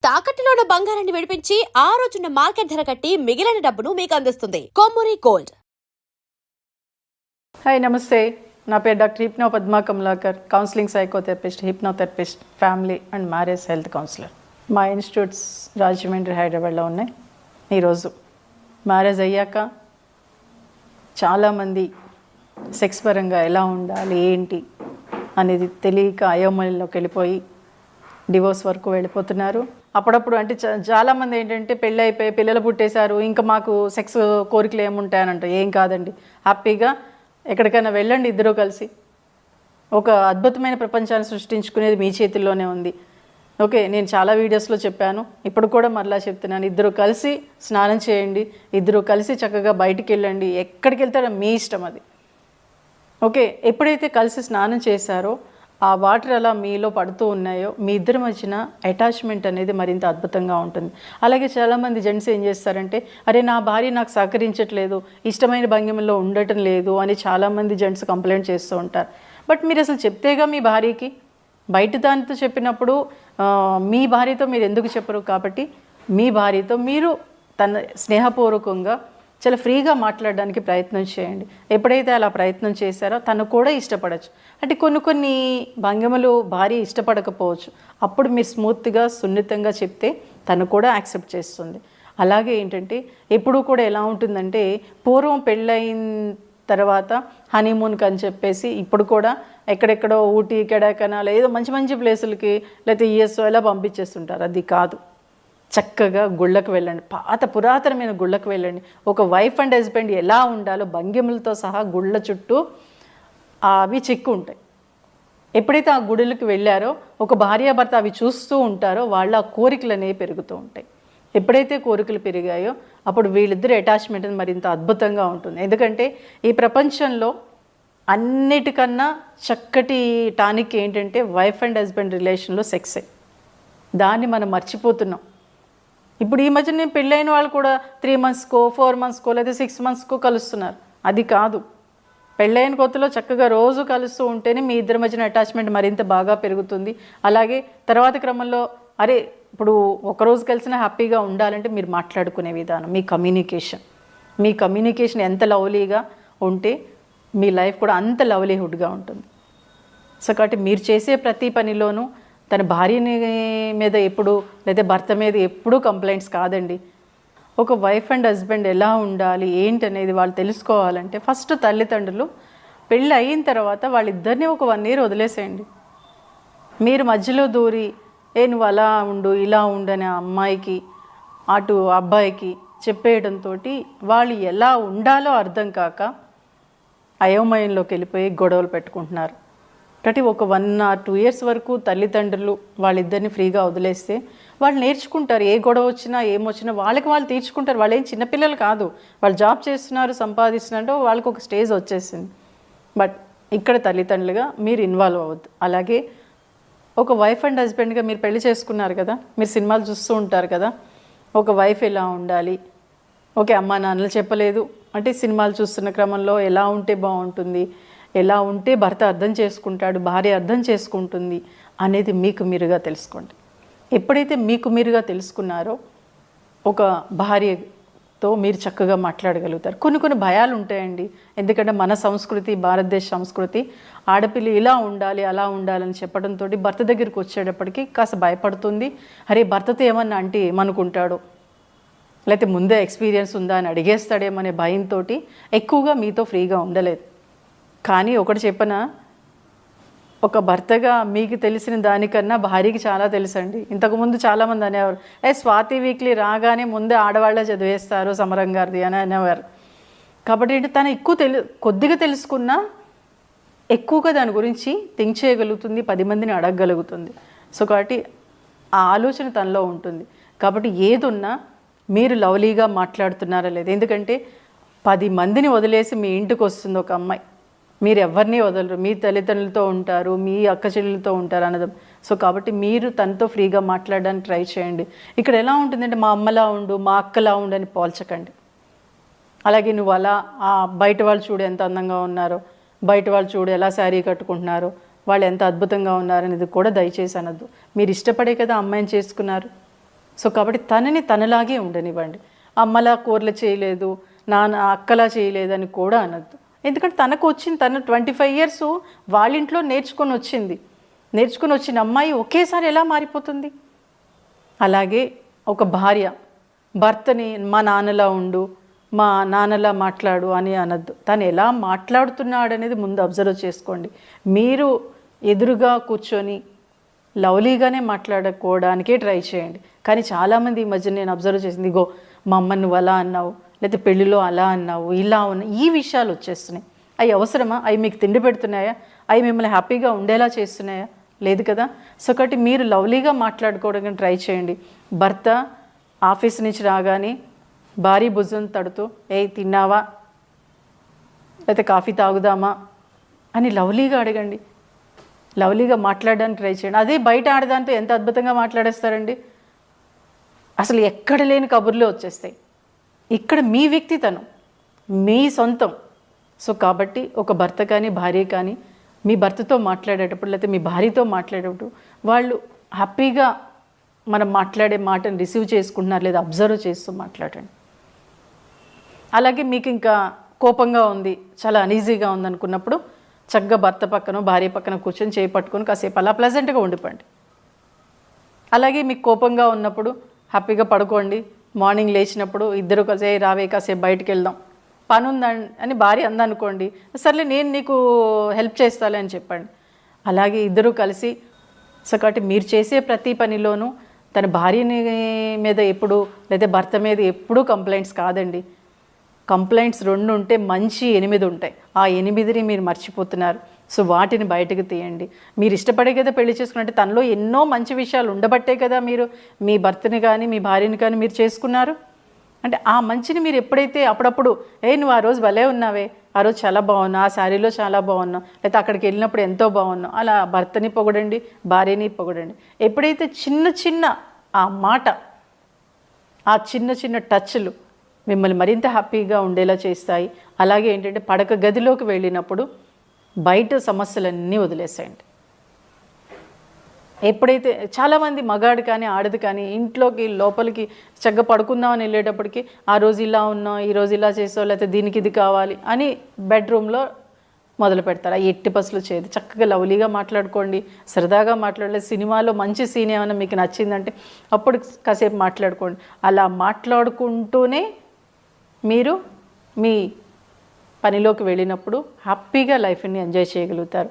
తాకట్టులో ఉన్న బంగారాన్ని విడిపించి ఆ రోజున్న మార్కెట్ ధర కట్టి మిగిలిన డబ్బును మీకు అందిస్తుంది కొమ్మూరి గోల్డ్. హాయ్, నమస్తే. నా పేరు doctor hypno Padma Kamalakar, counselling psychotherapist, hypnotherapist, family and marriage health councillor. మా ఇన్స్టిట్యూట్స్ రాజమండ్రి, హైదరాబాద్లో ఉన్నాయి. ఈరోజు మ్యారేజ్ అయ్యాక చాలామంది సెక్స్ పరంగా ఎలా ఉండాలి ఏంటి అనేది తెలియక అయోమయంలోకి వెళ్ళిపోయి డివోర్స్ వరకు వెళ్ళిపోతున్నారు. అప్పుడప్పుడు అంటే చాలామంది ఏంటంటే పెళ్ళి అయిపోయి పిల్లలు పుట్టేశారు, ఇంకా మాకు సెక్స్ కోరికలు ఏముంటాయనంట. ఏం కాదండి, హ్యాపీగా ఎక్కడికైనా వెళ్ళండి. ఇద్దరూ కలిసి ఒక అద్భుతమైన ప్రపంచాన్ని సృష్టించుకునేది మీ చేతుల్లోనే ఉంది. ఓకే, నేను చాలా వీడియోస్లో చెప్పాను, ఇప్పుడు కూడా మరలా చెప్తున్నాను. ఇద్దరు కలిసి స్నానం చేయండి, ఇద్దరు కలిసి చక్కగా బయటికి వెళ్ళండి. ఎక్కడికి వెళ్తారో మీ ఇష్టం అది. ఓకే, ఎప్పుడైతే కలిసి స్నానం చేశారో ఆ వాటర్ అలా మీలో పడుతూ ఉన్నాయో మీ ఇద్దరి మధ్యన అటాచ్మెంట్ అనేది మరింత అద్భుతంగా ఉంటుంది. అలాగే చాలామంది జెంట్స్ ఏం చేస్తారంటే, అరే నా భార్య నాకు సహకరించట్లేదు, ఇష్టమైన భంగిమలో ఉండటం లేదు అని చాలామంది జెంట్స్ కంప్లైంట్ చేస్తూ ఉంటారు. బట్ మీరు అసలు చెప్తేగా మీ భార్యకి, బయట దానితో చెప్పినప్పుడు మీ భార్యతో మీరు ఎందుకు చెప్పరు? కాబట్టి మీ భార్యతో మీరు తన స్నేహపూర్వకంగా చాలా ఫ్రీగా మాట్లాడడానికి ప్రయత్నం చేయండి. ఎప్పుడైతే అలా ప్రయత్నం చేశారో తను కూడా ఇష్టపడచ్చు. అంటే కొన్ని భంగిమలు భార్య ఇష్టపడకపోవచ్చు, అప్పుడు మీరు స్మూత్గా సున్నితంగా చెప్తే తను కూడా యాక్సెప్ట్ చేస్తుంది. అలాగే ఏంటంటే ఎప్పుడూ కూడా ఎలా ఉంటుందంటే, పూర్వం పెళ్ళయిన తర్వాత హనీమూన్కి అని చెప్పేసి ఇప్పుడు కూడా ఎక్కడెక్కడో ఊటీ, కొడైకెనాల్ ఏదో మంచి మంచి ప్లేసులకి లేకపోతే యూఎస్ఓ ఇలా పంపించేస్తుంటారు. అది కాదు. చక్కగా గుళ్ళకు వెళ్ళండి, పురాతనమైన గుళ్ళకు వెళ్ళండి. ఒక వైఫ్ అండ్ హస్బెండ్ ఎలా ఉండాలో భంగిమలతో సహా గుళ్ళ చుట్టూ అవి చెక్కు ఉంటాయి. ఎప్పుడైతే ఆ గుడులకు వెళ్ళారో ఒక భార్యాభర్త అవి చూస్తూ ఉంటారో వాళ్ళ ఆ కోరికలు అనేవి పెరుగుతూ ఉంటాయి. ఎప్పుడైతే కోరికలు పెరిగాయో అప్పుడు వీళ్ళిద్దరు అటాచ్మెంట్ మరింత అద్భుతంగా ఉంటుంది. ఎందుకంటే ఈ ప్రపంచంలో అన్నిటికన్నా చక్కటి టానిక్ ఏంటంటే వైఫ్ అండ్ హస్బెండ్ రిలేషన్లో సెక్సే. దాన్ని మనం మర్చిపోతున్నాం. ఇప్పుడు ఈ మధ్య నేను పెళ్ళైన వాళ్ళు కూడా 3 monthsకో 4 monthsకో లేదా 6 monthsకో కలుస్తున్నారు. అది కాదు. పెళ్ళైన కొత్తలో చక్కగా రోజు కలుస్తూ ఉంటేనే మీ ఇద్దరి మధ్యన అటాచ్మెంట్ మరింత బాగా పెరుగుతుంది. అలాగే తర్వాత క్రమంలో అరే ఇప్పుడు ఒకరోజు కలిసినా హ్యాపీగా ఉండాలంటే మీరు మాట్లాడుకునే విధానం, మీ కమ్యూనికేషన్ ఎంత లవ్లీగా ఉంటే మీ లైఫ్ కూడా అంత లవ్లీహుడ్గా ఉంటుంది. సో కాబట్టి మీరు చేసే ప్రతి పనిలోనూ తన భార్యని మీద ఎప్పుడు లేదా భర్త మీద ఎప్పుడూ కంప్లైంట్స్ కాదండి. ఒక వైఫ్ అండ్ హస్బెండ్ ఎలా ఉండాలి ఏంటి అనేది వాళ్ళు తెలుసుకోవాలంటే ఫస్ట్ తల్లిదండ్రులు పెళ్ళి అయిన తర్వాత వాళ్ళిద్దరినీ ఒక 1 year వదిలేసేయండి. మీరు మధ్యలో దూరి నువ్వు అలా ఉండు ఇలా ఉండు అనే అమ్మాయికి అటు అబ్బాయికి చెప్పేయడంతో వాళ్ళు ఎలా ఉండాలో అర్థం కాక అయోమయంలోకి వెళ్ళిపోయి గొడవలు పెట్టుకుంటున్నారు. కాబట్టి ఒక 1 or 2 years వరకు తల్లిదండ్రులు వాళ్ళిద్దరిని ఫ్రీగా వదిలేస్తే వాళ్ళు నేర్చుకుంటారు. ఏ గొడవ వచ్చినా ఏమొచ్చినా వాళ్ళకి వాళ్ళు తీర్చుకుంటారు. వాళ్ళు ఏం చిన్నపిల్లలు కాదు, వాళ్ళు జాబ్ చేస్తున్నారు, సంపాదిస్తున్నారు, వాళ్ళకి ఒక స్టేజ్ వచ్చేసింది. బట్ ఇక్కడ తల్లిదండ్రులుగా మీరు ఇన్వాల్వ్ అవ్వద్దు. అలాగే ఒక వైఫ్ అండ్ హస్బెండ్గా మీరు పెళ్లి చేసుకున్నారు కదా, మీరు సినిమాలు చూస్తూ ఉంటారు కదా, ఒక వైఫ్ ఎలా ఉండాలి, ఓకే అమ్మా నాన్నలు చెప్పలేదు అంటే సినిమాలు చూస్తున్న క్రమంలో ఎలా ఉంటే బాగుంటుంది, ఎలా ఉంటే భర్త అర్థం చేసుకుంటాడు, భార్య అర్థం చేసుకుంటుంది అనేది మీకు మీరుగా తెలుసుకోండి. ఎప్పుడైతే మీకు మీరుగా తెలుసుకున్నారో ఒక భార్యతో మీరు చక్కగా మాట్లాడగలుగుతారు. కొన్ని భయాలు ఉంటాయండి. ఎందుకంటే మన సంస్కృతి, భారతదేశ సంస్కృతి ఆడపిల్ల ఇలా ఉండాలి అలా ఉండాలని చెప్పడంతో భర్త దగ్గరికి వచ్చేటప్పటికి కాస్త భయపడుతుంది. అరే భర్తతో ఏమన్నా అంటే ఏమనుకుంటాడో, లేకపోతే ముందే ఎక్స్పీరియన్స్ ఉందా అని అడిగేస్తాడేమనే భయంతో ఎక్కువగా మీతో ఫ్రీగా ఉండలేదు. కానీ ఒకటి చెప్పనా, ఒక భర్తగా మీకు తెలిసిన దానికన్నా భార్యకి చాలా తెలుసండి. ఇంతకుముందు చాలామంది అనేవారు, స్వాతి వీక్లీ రాగానే ముందే ఆడవాళ్ళే చదివేస్తారు సమరం గారిది అని అనేవారు. కాబట్టి తను కొద్దిగా తెలుసుకున్నా ఎక్కువగా దాని గురించి థింక్ చేయగలుగుతుంది, 10 మందిని అడగగలుగుతుంది. సో కాబట్టి ఆ ఆలోచన తనలో ఉంటుంది. కాబట్టి ఏదున్నా మీరు లవ్లీగా మాట్లాడుతున్నారా లేదు. ఎందుకంటే 10 మందిని వదిలేసి మీ ఇంటికి వస్తుంది ఒక అమ్మాయి, మీరు ఎవరిని వదలరు, మీ తల్లిదండ్రులతో ఉంటారు, మీ అక్క చెల్లెలతో ఉంటారు అన్నది. సో కాబట్టి మీరు తనతో ఫ్రీగా మాట్లాడడానికి ట్రై చేయండి. ఇక్కడ ఎలా ఉంటుందంటే మా అమ్మలా ఉండు, మా అక్కలా ఉండు అని పోల్చకండి. అలాగే నువ్వు అలా బయట వాళ్ళు చూడు ఎంత అందంగా ఉన్నారో, బయట వాళ్ళు చూడు ఎలా శారీ కట్టుకుంటున్నారో, వాళ్ళు ఎంత అద్భుతంగా ఉన్నారనేది కూడా దయచేసి అనద్దు. మీరు ఇష్టపడే కదా అమ్మాయిని చేసుకున్నారు, సో కాబట్టి తనని తనలాగే ఉండనివ్వండి. అమ్మలా కూరలు చేయలేదు, నాన్న అక్కలా చేయలేదని కూడా అనద్దు. ఎందుకంటే తనకు వచ్చింది, తను 25 years వాళ్ళ ఇంట్లో నేర్చుకొని వచ్చిన అమ్మాయి ఒకేసారి ఎలా మారిపోతుంది? అలాగే ఒక భార్య భర్తని మా నాన్నలా ఉండు, మా నాన్నలా మాట్లాడు అని అనద్దు. తను ఎలా మాట్లాడుతున్నాడు అనేది ముందు అబ్జర్వ్ చేసుకోండి. మీరు ఎదురుగా కూర్చొని లవ్లీగానే మాట్లాడుకోవడానికే ట్రై చేయండి. కానీ చాలామంది ఈ మధ్య నేను అబ్జర్వ్ చేసింది, ఇగో మా అమ్మ నువ్వు అలా అన్నావు, లేకపోతే పెళ్ళిలో అలా అన్నావు, ఇలా ఉన్నావు, ఈ విషయాలు వచ్చేస్తున్నాయి. అవి అవసరమా? అవి మీకు తిండి పెడుతున్నాయా? అవి మిమ్మల్ని హ్యాపీగా ఉండేలా చేస్తున్నాయా? లేదు కదా. సో కాబట్టి మీరు లవ్లీగా మాట్లాడుకోవడానికి ట్రై చేయండి. భర్త ఆఫీస్ నుంచి రాగానే భారీ భుజం తడుతూ తిన్నావా, లేకపోతే కాఫీ తాగుదామా అని లవ్లీగా అడగండి. లవ్లీగా మాట్లాడడానికి ట్రై చేయండి. అదే బయట ఆడదాంతో ఎంత అద్భుతంగా మాట్లాడేస్తారండి. అసలు ఎక్కడ లేని కబుర్లు వచ్చేస్తాయి. ఇక్కడ మీ వ్యక్తితనం, మీ సొంతం. సో కాబట్టి ఒక భర్త కానీ భార్య కానీ మీ భర్తతో మాట్లాడేటప్పుడు లేకపోతే మీ భార్యతో మాట్లాడేటప్పుడు వాళ్ళు హ్యాపీగా మనం మాట్లాడే మాటను రిసీవ్ చేసుకుంటున్నారు లేదా అబ్జర్వ్ చేస్తూ మాట్లాడండి. అలాగే మీకు ఇంకా కోపంగా ఉంది, చాలా అనీజీగా ఉంది అనుకున్నప్పుడు చక్కగా భర్త పక్కన భార్య పక్కన కూర్చొని చేయి పట్టుకొని కాసేపు అలా ప్లెజెంట్గా ఉండిపోండి. అలాగే మీకు కోపంగా ఉన్నప్పుడు హ్యాపీగా పడుకోండి. మార్నింగ్ లేచినప్పుడు ఇద్దరు కలిసి రావే కాసేపు బయటికి వెళ్దాం, పని ఉందని అని భార్య అందనుకోండి, సర్లే నేను నీకు హెల్ప్ చేస్తాలే అని చెప్పండి. అలాగే ఇద్దరు కలిసి సో కాబట్టి మీరు చేసే ప్రతి పనిలోనూ తన భార్యని మీద ఎప్పుడు లేదా భర్త మీద ఎప్పుడూ కంప్లైంట్స్ కాదండి. కంప్లైంట్స్ 2 ఉంటే మంచి 8 ఉంటాయి. ఆ 8ని మీరు మర్చిపోతున్నారు. సో వాటిని బయటకు తీయండి. మీరు ఇష్టపడే కదా పెళ్లి చేసుకున్నట్టే తనలో ఎన్నో మంచి విషయాలు ఉండబట్టే కదా మీరు మీ భర్తని కానీ మీ భార్యని కానీ మీరు చేసుకున్నారు. అంటే ఆ మంచిని మీరు ఎప్పుడైతే అప్పుడప్పుడు నువ్వు ఆ రోజు భలే ఉన్నావే, ఆ రోజు చాలా బాగున్నావు, ఆ శారీలో చాలా బాగున్నావు, లేకపోతే అక్కడికి వెళ్ళినప్పుడు ఎంతో బాగున్నావు, అలా భర్తని పొగడండి, భార్యని పొగడండి. ఎప్పుడైతే చిన్న చిన్న ఆ మాట, ఆ చిన్న చిన్న టచ్లు మిమ్మల్ని మరింత హ్యాపీగా ఉండేలా చేస్తాయి. అలాగే ఏంటంటే పడక గదిలోకి వెళ్ళినప్పుడు బయట సమస్యలన్నీ వదిలేసేయండి. ఎప్పుడైతే చాలామంది మగాడు కానీ ఆడది కానీ ఇంట్లోకి లోపలికి చక్కగా పడుకుందామని వెళ్ళేటప్పటికి ఆ రోజు ఇలా ఉన్నాం, ఈరోజు ఇలా చేసావు, లేకపోతే దీనికి ఇది కావాలి అని బెడ్రూమ్లో మొదలు పెడతారు. ఆ ఎట్టి పసులు చేయదు. చక్కగా లవ్లీగా మాట్లాడుకోండి, సరదాగా మాట్లాడలేదు. సినిమాలో మంచి సీన్ ఏమైనా మీకు నచ్చిందంటే అప్పుడు కాసేపు మాట్లాడుకోండి. అలా మాట్లాడుకుంటూనే మీరు మీ పనిలోకి వెళ్ళినప్పుడు హ్యాపీగా లైఫ్ని ఎంజాయ్ చేయగలుగుతారు.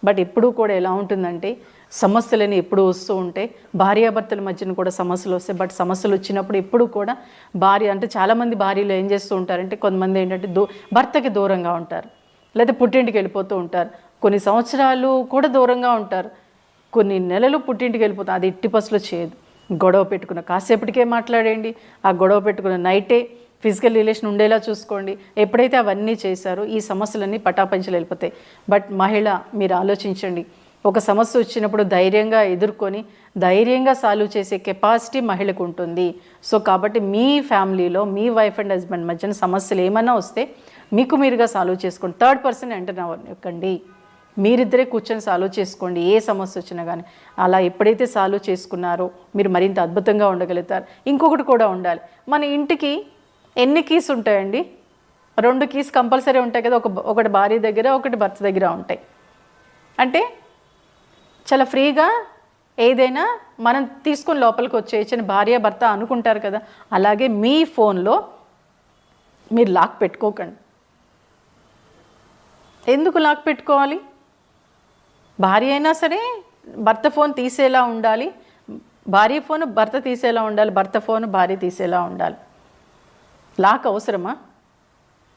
బట్ ఎప్పుడూ కూడా ఎలా ఉంటుందంటే సమస్యలని ఎప్పుడు వస్తూ ఉంటే భార్యాభర్తల మధ్యన కూడా సమస్యలు వస్తాయి. బట్ సమస్యలు వచ్చినప్పుడు ఎప్పుడు కూడా భార్య అంటే చాలామంది భార్యలు ఏం చేస్తూ ఉంటారంటే కొంతమంది ఏంటంటే భర్తకి దూరంగా ఉంటారు, లేదా పుట్టింటికి వెళ్ళిపోతూ ఉంటారు. కొన్ని సంవత్సరాలు కూడా దూరంగా ఉంటారు, కొన్ని నెలలు పుట్టింటికి వెళ్ళిపోతారు. అది ఎట్టి పసులు చేయదు. గొడవ పెట్టుకున్న కాసేపటికే మాట్లాడేయండి. ఆ గొడవ పెట్టుకున్న నైటే ఫిజికల్ రిలేషన్ ఉండేలా చూసుకోండి. ఎప్పుడైతే అవన్నీ చేశారో ఈ సమస్యలన్నీ పటాపంచలు వెళ్ళిపోతాయి. బట్ మహిళ మీరు ఆలోచించండి, ఒక సమస్య వచ్చినప్పుడు ధైర్యంగా ఎదుర్కొని ధైర్యంగా సాల్వ్ చేసే కెపాసిటీ మహిళకు ఉంటుంది. సో కాబట్టి మీ ఫ్యామిలీలో మీ వైఫ్ అండ్ హస్బెండ్ మధ్యన సమస్యలు ఏమైనా వస్తే మీకు మీరుగా సాల్వ్ చేసుకోండి. థర్డ్ పర్సన్ ఎంటర్ అవ్వకండి. మీరిద్దరే కూర్చొని సాల్వ్ చేసుకోండి ఏ సమస్య వచ్చినా కానీ. అలా ఎప్పుడైతే సాల్వ్ చేసుకున్నారో మీరు మరింత అద్భుతంగా ఉండగలుగుతారు. ఇంకొకటి కూడా ఉండాలి, మన ఇంటికి ఎన్ని కీస్ ఉంటాయండి? 2 కీస్ కంపల్సరీ ఉంటాయి కదా. ఒకటి భార్య దగ్గర, ఒకటి భర్త దగ్గర ఉంటాయి. అంటే చాలా ఫ్రీగా ఏదైనా మనం తీసుకొని లోపలికి వచ్చేయచ్చని భార్య భర్త అనుకుంటారు కదా. అలాగే మీ ఫోన్లో మీరు లాక్ పెట్టుకోకండి. ఎందుకు లాక్ పెట్టుకోవాలి? భార్య అయినా సరే భర్త ఫోన్ తీసేలా ఉండాలి, భార్య ఫోన్ భర్త తీసేలా ఉండాలి, భర్త ఫోన్ భార్య తీసేలా ఉండాలి. లాక్ అవసరమా?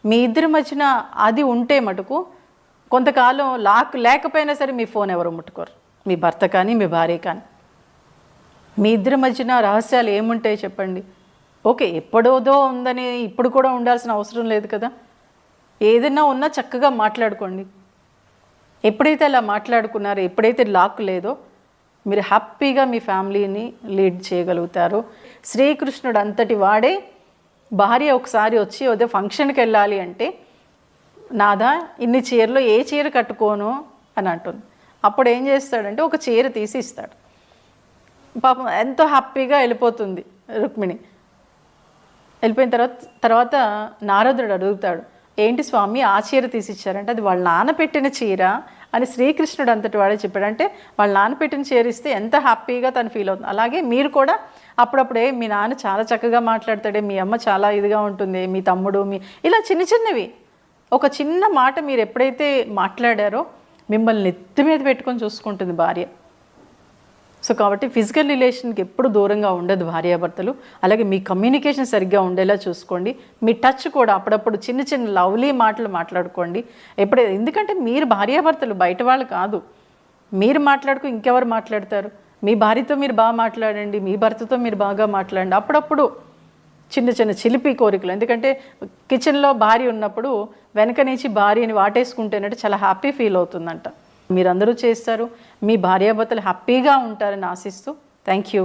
మీ ఇద్దరి మధ్యన అది ఉంటే మటుకు కొంతకాలం లాక్ లేకపోయినా సరే మీ ఫోన్ ఎవరు ముట్టుకోరు, మీ భర్త కానీ మీ భార్య కానీ. మీ ఇద్దరి మధ్యన రహస్యాలు ఏముంటాయి చెప్పండి? ఓకే, ఎప్పుడోదో ఉందని ఇప్పుడు కూడా ఉండాల్సిన అవసరం లేదు కదా. ఏదైనా ఉన్నా చక్కగా మాట్లాడుకోండి. ఎప్పుడైతే అలా మాట్లాడుకున్నారో, ఎప్పుడైతే లాక్ లేదో మీరు హ్యాపీగా మీ ఫ్యామిలీని లీడ్ చేయగలుగుతారు. శ్రీకృష్ణుడు అంతటి వాడే భార్య ఒకసారి వచ్చి అదే ఫంక్షన్కి వెళ్ళాలి అంటే నాదా ఇన్ని చీరలో ఏ చీర కట్టుకోను అని అంటుంది. అప్పుడు ఏం చేస్తాడంటే ఒక చీర తీసి ఇస్తాడు. పాపం ఎంతో హ్యాపీగా వెళ్ళిపోతుంది రుక్మిణి. వెళ్ళిపోయిన తర్వాత నారదుడు అడుగుతాడు, ఏంటి స్వామి ఆ చీర తీసిచ్చారంటే అది వాళ్ళ నాన్న పెట్టిన చీర అని శ్రీకృష్ణుడు అంతటి వాడే చెప్పాడు. అంటే వాళ్ళ నాన్న పెట్టిన చీర ఇస్తే ఎంత హ్యాపీగా తను ఫీల్ అవుతుంది. అలాగే మీరు కూడా అప్పుడప్పుడే మీ నాన్న చాలా చక్కగా మాట్లాడతాడే, మీ అమ్మ చాలా ఇదిగా ఉంటుంది, మీ తమ్ముడు ఇలా చిన్న చిన్నవి ఒక చిన్న మాట మీరు ఎప్పుడైతే మాట్లాడారో మిమ్మల్ని నెత్తి మీద పెట్టుకొని చూసుకుంటుంది భార్య. సో కాబట్టి ఫిజికల్ రిలేషన్కి ఎప్పుడు దూరంగా ఉండదు భార్యాభర్తలు. అలాగే మీ కమ్యూనికేషన్ సరిగ్గా ఉండేలా చూసుకోండి. మీ టచ్ కూడా అప్పుడప్పుడు చిన్న చిన్న లవ్లీ మాటలు మాట్లాడుకోండి ఎందుకంటే మీరు భార్యాభర్తలు, బయట వాళ్ళు కాదు. మీరు మాట్లాడుకు ఇంకెవరు మాట్లాడతారు? మీ భార్యతో మీరు బాగా మాట్లాడండి, మీ భర్తతో మీరు బాగా మాట్లాడండి. అప్పుడప్పుడు చిన్న చిన్న చిలిపి కోరికలు, ఎందుకంటే కిచెన్లో భార్య ఉన్నప్పుడు వెనక నుంచి భార్యని వాటేసుకుంటేనంటే చాలా హ్యాపీ ఫీల్ అవుతుందంట. మీరందరూ చేస్తారు, మీ భార్యాభర్తలు హ్యాపీగా ఉంటారని ఆశిస్తూ థ్యాంక్ యూ.